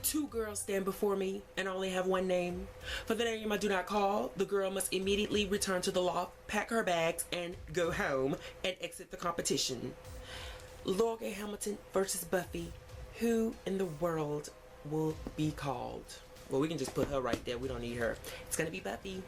Two girls stand before me and only have one name. For the name I do not call, the girl must immediately return to the loft, pack her bags, and go home and exit the competition. Laurel K Hamilton versus Buffy. Who in the world will be called? Well, we can just put her right there. We don't need her. It's gonna be Buffy.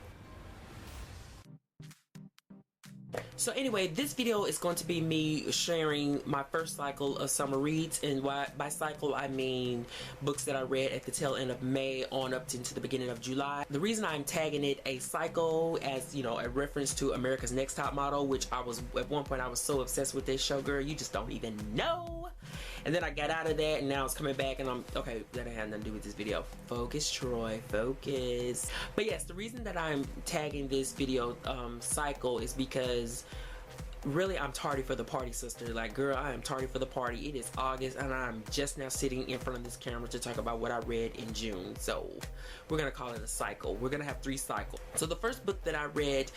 So anyway, this video is going to be me sharing my first cycle of summer reads, and by cycle I mean books that I read at the tail end of May on up into the beginning of July. The reason I'm tagging it a cycle, as you know, a reference to America's Next Top Model, which I was at one point I was so obsessed with this show, girl, you just don't even know. And then I got out of that, and now it's coming back, and I'm okay. That had nothing to do with this video. Focus, Troi, focus. But yes, the reason that I'm tagging this video cycle is because really I'm tardy for the party, sister. Like, girl, I am tardy for the party. It is August and I'm just now sitting in front of this camera to talk about what I read in June. So we're gonna call it a cycle. We're gonna have 3 cycles. So the first book that I read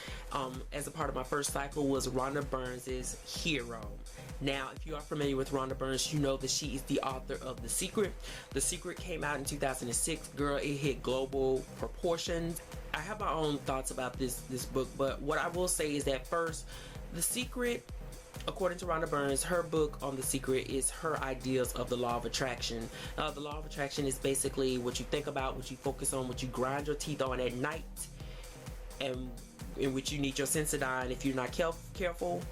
as a part of my first cycle was Rhonda Burns' Hero. Now, if you are familiar with Rhonda Burns, you know that she is the author of The Secret. The Secret came out in 2006. Girl, it hit global proportions. I have my own thoughts about this book, but what I will say is that first, The Secret, according to Rhonda Burns, her book on The Secret is her ideas of the law of attraction. The law of attraction is basically what you think about, what you focus on, what you grind your teeth on at night, and in which you need your Sensodyne if you're not careful.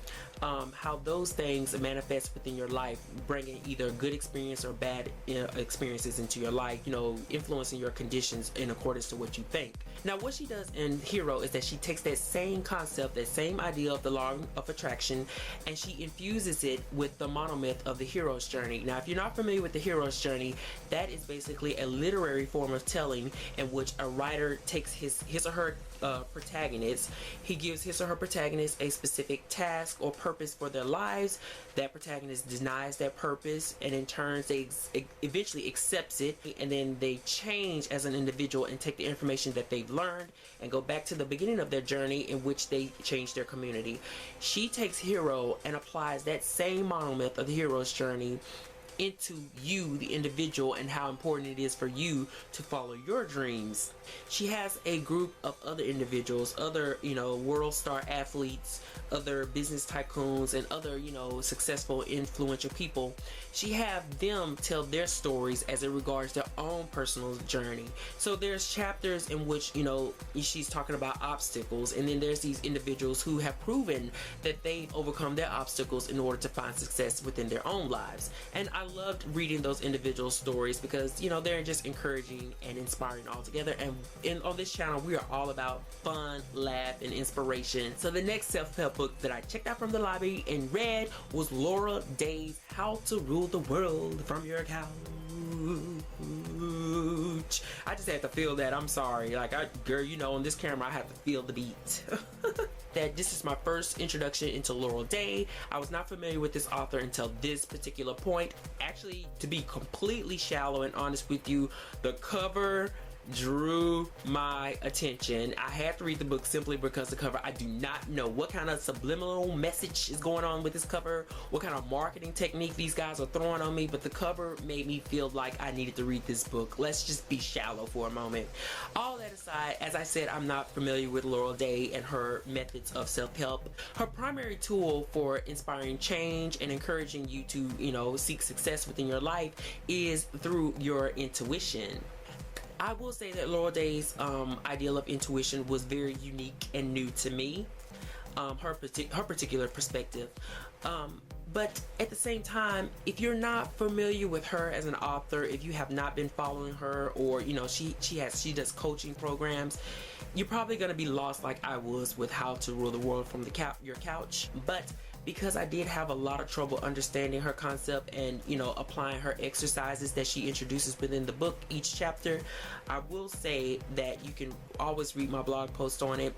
How those things manifest within your life, bringing either good experience or bad experiences into your life, you know, influencing your conditions in accordance to what you think. Now, what she does in Hero is that she takes that same concept, that same idea of the law of attraction, and she infuses it with the monomyth of the hero's journey. Now, if you're not familiar with the hero's journey, that is basically a literary form of telling in which a writer takes his or her protagonist. He gives his or her protagonist a specific task or purpose for their lives. That protagonist denies that purpose, and in turn they eventually accepts it, and then they change as an individual and take the information that they've learned and go back to the beginning of their journey in which they change their community. She takes Hero and applies that same monomyth of the hero's journey into you, the individual, and how important it is for you to follow your dreams. She has a group of other individuals, other, you know, world star athletes, other business tycoons, and other, you know, successful, influential people. She have them tell their stories as it regards their own personal journey. So there's chapters in which, you know, she's talking about obstacles, and then there's these individuals who have proven that they've overcome their obstacles in order to find success within their own lives. And I loved reading those individual stories because, you know, they're just encouraging and inspiring altogether. And on this channel, we are all about fun, laugh, and inspiration. So the next self-help book that I checked out from the library and read was Laurel Day's How to Rule the World from Your Couch. I just had to feel that. I'm sorry. Like, girl, you know, on this camera, I have to feel the beat. That this is my first introduction into Laurel Day. I was not familiar with this author until this particular point. Actually, to be completely shallow and honest with you, the cover drew my attention. I had to read the book simply because the cover, I do not know what kind of subliminal message is going on with this cover, what kind of marketing technique these guys are throwing on me, but the cover made me feel like I needed to read this book. Let's just be shallow for a moment. All that aside, as I said, I'm not familiar with Laurel Day and her methods of self-help. Her primary tool for inspiring change and encouraging you to, you know, seek success within your life is through your intuition. I will say that Laurel Day's ideal of intuition was very unique and new to me, her particular perspective. But at the same time, if you're not familiar with her as an author, if you have not been following her, or, you know, she does coaching programs, you're probably going to be lost like I was with How to Rule the World from your couch. But because I did have a lot of trouble understanding her concept and, you know, applying her exercises that she introduces within the book, each chapter, I will say that you can always read my blog post on it.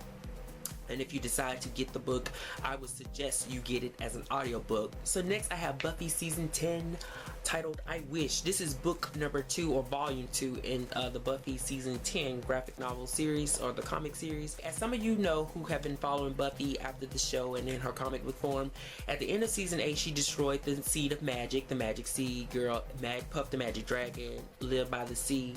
and if you decide to get the book, I would suggest you get it as an audiobook. So next I have Buffy season 10, titled I Wish. This is book number 2 or volume 2 in the Buffy season 10 graphic novel series, or the comic series. As some of you know who have been following Buffy after the show and in her comic book form, at the end of season 8 she destroyed the seed of magic, the magic seed. Girl, Puff the magic dragon lived by the sea.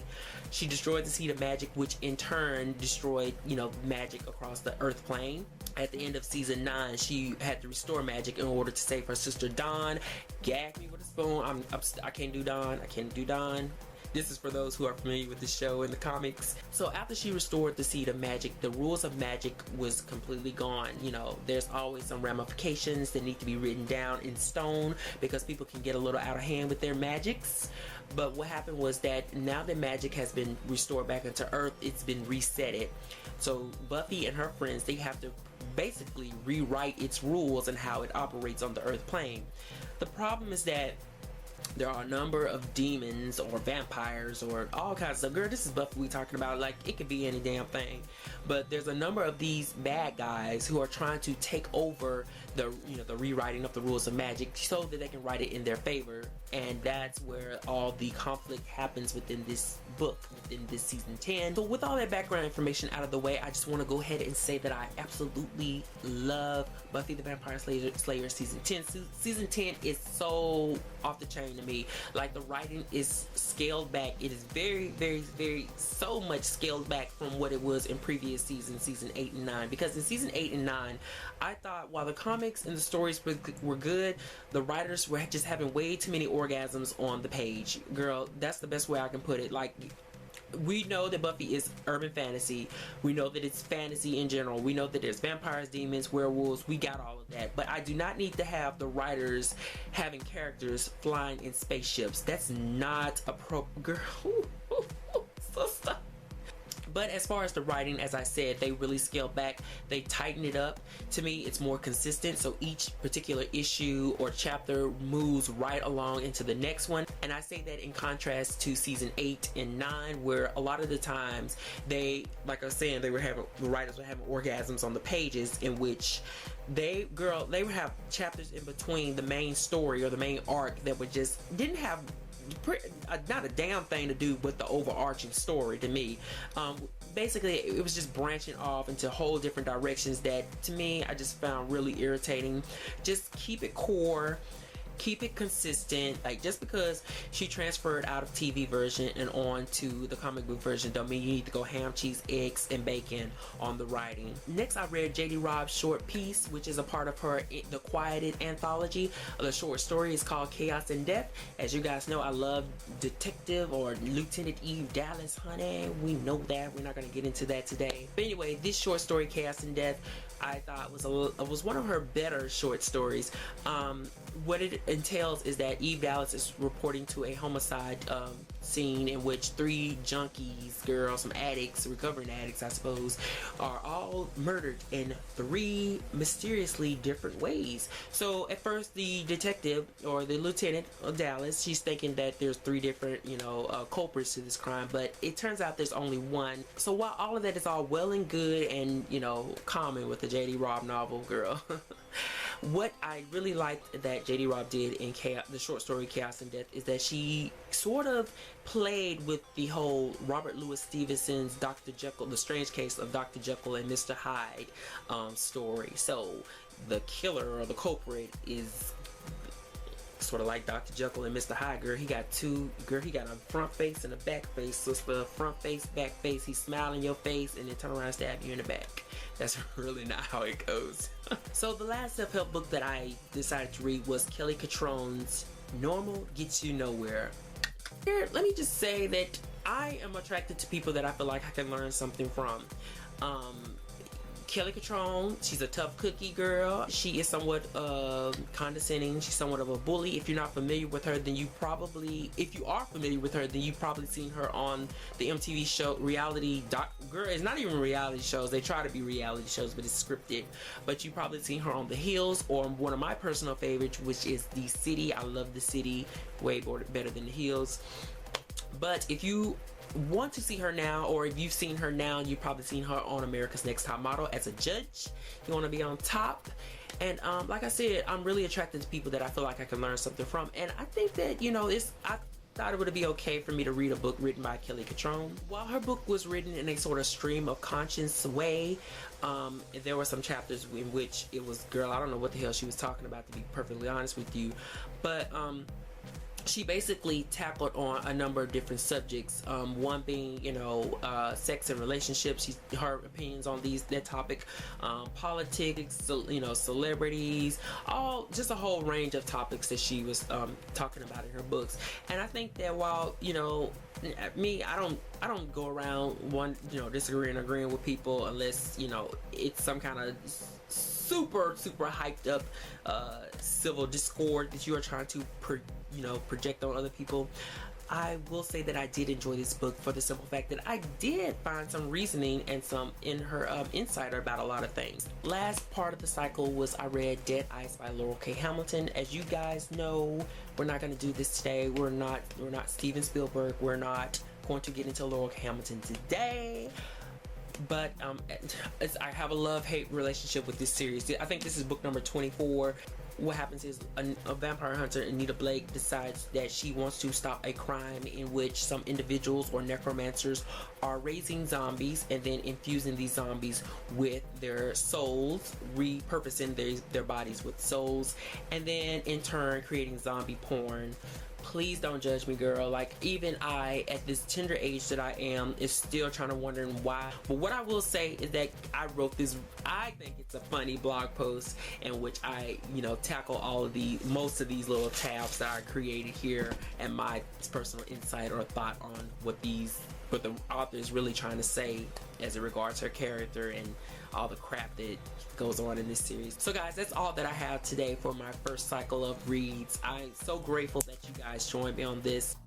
She destroyed the seed of magic, which in turn destroyed, you know, magic across the earth plane. At the end of season 9, she had to restore magic in order to save her sister Dawn. Gag me with a spoon. I can't do Dawn. I can't do Dawn. This is for those who are familiar with the show and the comics. So after she restored the seed of magic, the rules of magic was completely gone. You know, there's always some ramifications that need to be written down in stone because people can get a little out of hand with their magics. But what happened was that now that magic has been restored back into Earth, it's been resetted. So Buffy and her friends, they have to basically rewrite its rules and how it operates on the Earth plane. The problem is that there are a number of demons or vampires or all kinds of, girl, this is Buffy we talking about, like it could be any damn thing, but there's a number of these bad guys who are trying to take over the, you know, the rewriting of the rules of magic so that they can write it in their favor. And that's where all the conflict happens within this book, within this season 10. So with all that background information out of the way, I just want to go ahead and say that I absolutely love Buffy the Vampire Slayer season 10. Season 10 is so off the chain to me. Like, the writing is scaled back. It is very, very, very, so much scaled back from what it was in previous seasons, season 8 and 9. Because in season 8 and 9, I thought while the comics and the stories were good, the writers were just having way too many orgasms on the page. Girl, that's the best way I can put it. Like, we know that Buffy is urban fantasy. We know that it's fantasy in general. We know that there's vampires, demons, werewolves. We got all of that. But I do not need to have the writers having characters flying in spaceships. That's not appropriate. Girl, sister. But as far as the writing, as I said, they really scaled back. They tightened it up. To me, it's more consistent. So each particular issue or chapter moves right along into the next one. And I say that in contrast to season 8 and 9, where a lot of the times they, like I was saying, the writers were having orgasms on the pages, in which they would have chapters in between the main story or the main arc that would just didn't have not a damn thing to do with the overarching story to me. Basically it was just branching off into whole different directions that to me I just found really irritating. Just keep it core, keep it consistent. Like, just because she transferred out of TV version and on to the comic book version don't mean you need to go ham, cheese, eggs, and bacon on the writing. Next, I read J.D. Robb's short piece, which is a part of her The Quieted anthology. The short story is called Chaos and Death. As you guys know, I love Detective or Lieutenant Eve Dallas, honey. We know that. We're not going to get into that today. But anyway, this short story, Chaos and Death, I thought was one of her better short stories. What it entails is that Eve Dallas is reporting to a homicide scene in which 3 junkies, girls, some addicts, recovering addicts I suppose, are all murdered in 3 mysteriously different ways. So at first the detective, or the lieutenant of Dallas, she's thinking that there's 3 different, you know, culprits to this crime, but it turns out there's only one. So while all of that is all well and good and, you know, common with the J.D. Robb novel, girl, what I really liked that J.D. Robb did in the short story Chaos and Death is that she sort of played with the whole Robert Louis Stevenson's Dr. Jekyll, the strange case of Dr. Jekyll and Mr. Hyde story. So the killer or the culprit is sort of like Dr. Jekyll and Mr. Hyde. Girl, he got a front face and a back face. So it's the front face, back face. He smile in your face and then turn around and stab you in the back. That's really not how it goes. So the last self-help book that I decided to read was Kelly Cutrone's Normal Gets You Nowhere. Here, let me just say that I am attracted to people that I feel like I can learn something from. Kelly Cutrone, she's a tough cookie girl. She is somewhat condescending. She's somewhat of a bully. If you're not familiar with her, then if you are familiar with her, then you've probably seen her on the MTV show girl, it's not even reality shows. They try to be reality shows, but it's scripted. But you've probably seen her on The Hills, or one of my personal favorites, which is The City. I love The City way better than The Hills. But if you want to see her now, or if you've seen her now, you've probably seen her on America's Next Top Model as a judge. You want to be on top. And like I said, I'm really attracted to people that I feel like I can learn something from. And I think that, you know, I thought it would be okay for me to read a book written by Kelly Cutrone. While her book was written in a sort of stream of conscience way, there were some chapters in which it was, girl, I don't know what the hell she was talking about, to be perfectly honest with you. But she basically tackled on a number of different subjects, one being, you know, sex and relationships. Her opinions on that topic, politics, you know, celebrities, just a whole range of topics that she was talking about in her books. And I think that while, you know, me, I don't go around disagreeing or agreeing with people unless, you know, it's some kind of super hyped up civil discord that you are trying to project on other people. I will say that I did enjoy this book for the simple fact that I did find some reasoning and some in her insider about a lot of things. Last part of the cycle was I read Dead Ice by Laurel K Hamilton. As you guys know, we're not going to do this today. We're not Steven Spielberg. We're not going to get into Laurel K Hamilton today. But I have a love-hate relationship with this series. I think this is book number 24. What happens is a vampire hunter, Anita Blake, decides that she wants to stop a crime in which some individuals or necromancers are raising zombies and then infusing these zombies with their souls, repurposing their bodies with souls, and then in turn creating zombie porn. Please don't judge me, girl. Like, even I, at this tender age that I am, is still trying to wondering why. But what I will say is that I wrote this, I think it's a funny blog post in which I, tackle most of these little tabs that I created here and my personal insight or thought on what the author is really trying to say as it regards her character and all the crap that goes on in this series. So guys, that's all that I have today for my first cycle of reads. I'm so grateful that you guys joined me on this.